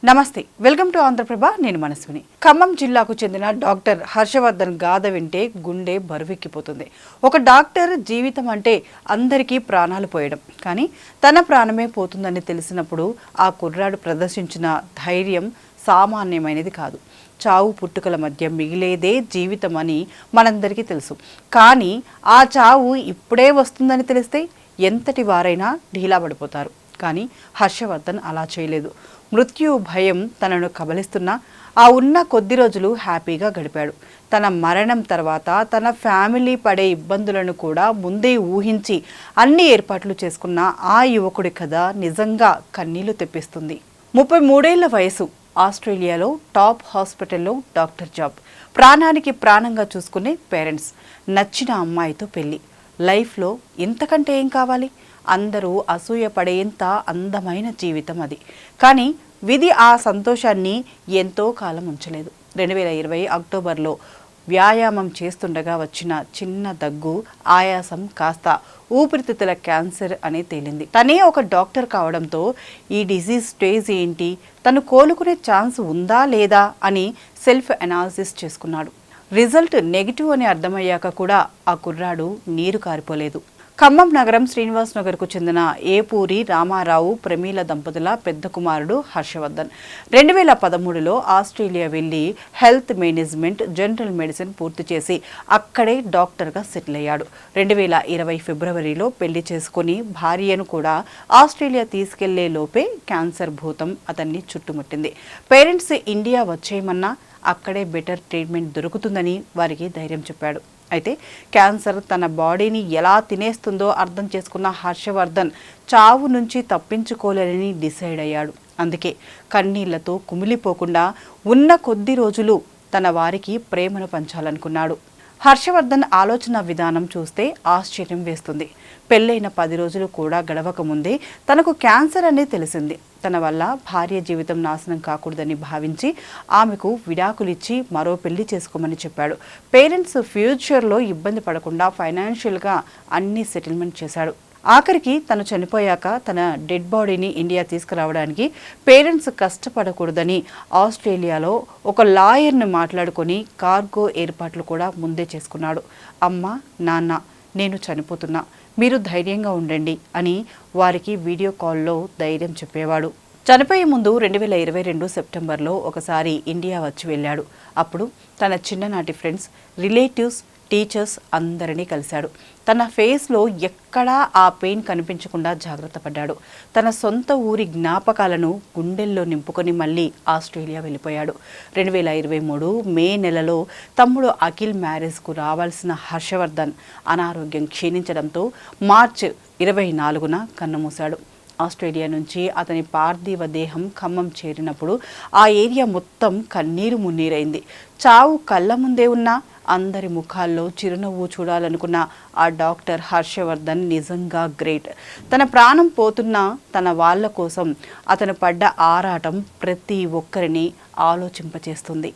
నమస్తే, welcome to Andhraprabha. నేను మనస్విని. ఖమ్మం జిల్లాకు చెందిన డాక్టర్ హర్షవర్ధన్ గాథ వింటే గుండె బరువెక్కిపోతుంది. ఒక డాక్టర్ జీవితం అంటే అందరికీ ప్రాణాలు పోయడం, కానీ తన ప్రాణమే పోతుందని తెలిసినప్పుడు ఆ కుర్రాడు ప్రదర్శించిన ధైర్యం సామాన్యమైనది కాదు. చావు పుట్టుకల మధ్య మిగిలేదే జీవితం అని మనందరికీ తెలుసు. కానీ ఆ చావు ఇప్పుడే వస్తుందని తెలిస్తే ఎంతటి వారైనా ఢీలా పడిపోతారు. కానీ హర్షవర్ధన్ అలా చేయలేదు. మృత్యు భయం తనను కబలిస్తున్నా ఆ ఉన్న కొద్ది రోజులు హ్యాపీగా గడిపాడు. తన మరణం తర్వాత తన ఫ్యామిలీ పడే ఇబ్బందులను కూడా ముందే ఊహించి అన్ని ఏర్పాట్లు చేసుకున్న ఆ యువకుడి కథ నిజంగా కన్నీళ్లు తెప్పిస్తుంది. 33 ఏళ్ల వయసు, ఆస్ట్రేలియాలో టాప్ హాస్పిటల్లో డాక్టర్ జాబ్, ప్రాణానికి ప్రాణంగా చూసుకునే పేరెంట్స్, నచ్చిన అమ్మాయితో పెళ్ళి. లైఫ్లో ఇంతకంటే ఏం కావాలి? అందరూ అసూయపడేంత అందమైన జీవితం అది. కానీ విధి ఆ సంతోషాన్ని ఎంతో కాలం ఉంచలేదు. 2020 అక్టోబర్లో వ్యాయామం చేస్తుండగా వచ్చిన చిన్న దగ్గు, ఆయాసం కాస్త ఊపిరితిత్తుల క్యాన్సర్ అని తేలింది. తనే ఒక డాక్టర్ కావడంతో ఈ డిజీజ్ స్టేజ్ ఏంటి, తను కోలుకునే ఛాన్స్ ఉందా లేదా అని సెల్ఫ్ అనాలిసిస్ చేసుకున్నాడు. రిజల్ట్ నెగిటివ్ అని అర్థమయ్యాక కూడా ఆ కుర్రాడు నీరు కారిపోలేదు. ఖమ్మం నగరం శ్రీనివాస్ నగర్కు చెందిన ఏపూరి రామారావు ప్రమీల దంపతుల పెద్ద కుమారుడు హర్షవర్ధన్ 2013లో ఆస్ట్రేలియా వెళ్ళి హెల్త్ మేనేజ్మెంట్, జనరల్ మెడిసిన్ పూర్తి చేసి అక్కడే డాక్టర్గా సెటిల్ అయ్యాడు. 2020 ఫిబ్రవరిలో పెళ్లి చేసుకుని భార్యను కూడా ఆస్ట్రేలియా తీసుకెళ్లే లోపే క్యాన్సర్ భూతం అతన్ని చుట్టుముట్టింది. పేరెంట్స్ ఇండియా వచ్చేయమన్నా అక్కడే బెటర్ ట్రీట్మెంట్ దొరుకుతుందని వారికి ధైర్యం చెప్పాడు. అయితే క్యాన్సర్ తన బాడీని ఎలా తినేస్తుందో అర్థం చేసుకున్న హర్షవర్ధన్ చావు నుంచి తప్పించుకోలేని డిసైడ్ అయ్యాడు. అందుకే కన్నీళ్లతో కుమిలిపోకుండా ఉన్న కొద్ది రోజులు తన వారికి ప్రేమను పంచాలనుకున్నాడు. హర్షవర్ధన్ ఆలోచన విధానం చూస్తే ఆశ్చర్యం వేస్తుంది. పెళ్ళైన 10 రోజులు కూడా గడవక ముందే తనకు క్యాన్సర్ అనేది తెలిసింది. తన వల్ల భార్య జీవితం నాశనం కాకూడదని భావించి ఆమెకు విడాకులిచ్చి మరో పెళ్లి చేసుకోమని చెప్పాడు. పేరెంట్స్ ఫ్యూచర్లో ఇబ్బంది పడకుండా ఫైనాన్షియల్గా అన్ని సెటిల్మెంట్ చేశాడు. ఆఖరికి తను చనిపోయాక తన డెడ్ బాడీని ఇండియా తీసుకురావడానికి పేరెంట్స్ కష్టపడకూడదని ఆస్ట్రేలియాలో ఒక లాయర్ని మాట్లాడుకొని కార్గో ఏర్పాట్లు కూడా ముందే చేసుకున్నాడు. అమ్మ, నాన్న, నేను చనిపోతున్నా, మీరు ధైర్యంగా ఉండండి అని వారికి వీడియో కాల్లో ధైర్యం చెప్పేవాడు. చనిపోయే ముందు 2022 సెప్టెంబర్లో ఒకసారి ఇండియా వచ్చి వెళ్ళాడు. అప్పుడు తన చిన్ననాటి ఫ్రెండ్స్, రిలేటివ్స్, టీచర్స్ అందరినీ కలిశాడు. తన ఫేస్లో ఎక్కడా ఆ పెయిన్ కనిపించకుండా జాగ్రత్త పడ్డాడు. తన సొంత ఊరి జ్ఞాపకాలను గుండెల్లో నింపుకొని మళ్ళీ ఆస్ట్రేలియా వెళ్ళిపోయాడు. 2023 మే నెలలో తమ్ముడు అఖిల్ మ్యారేజ్కు రావాల్సిన హర్షవర్ధన్ అనారోగ్యం క్షీణించడంతో మార్చి 24న కన్నుమూశాడు. ఆస్ట్రేలియా నుంచి అతని పార్థివ దేహం ఖమ్మం చేరినప్పుడు ఆ ఏరియా మొత్తం కన్నీరు మున్నీరైంది. చావు కళ్ళ ముందే ఉన్నా అందరి ముఖాల్లో చిరునవ్వు చూడాలనుకున్న ఆ డాక్టర్ హర్షవర్ధన్ నిజంగా గ్రేట్. తన ప్రాణం పోతున్నా తన వాళ్ళ కోసం అతను పడ్డ ఆరాటం ప్రతి ఒక్కరిని ఆలోచింపచేస్తుంది.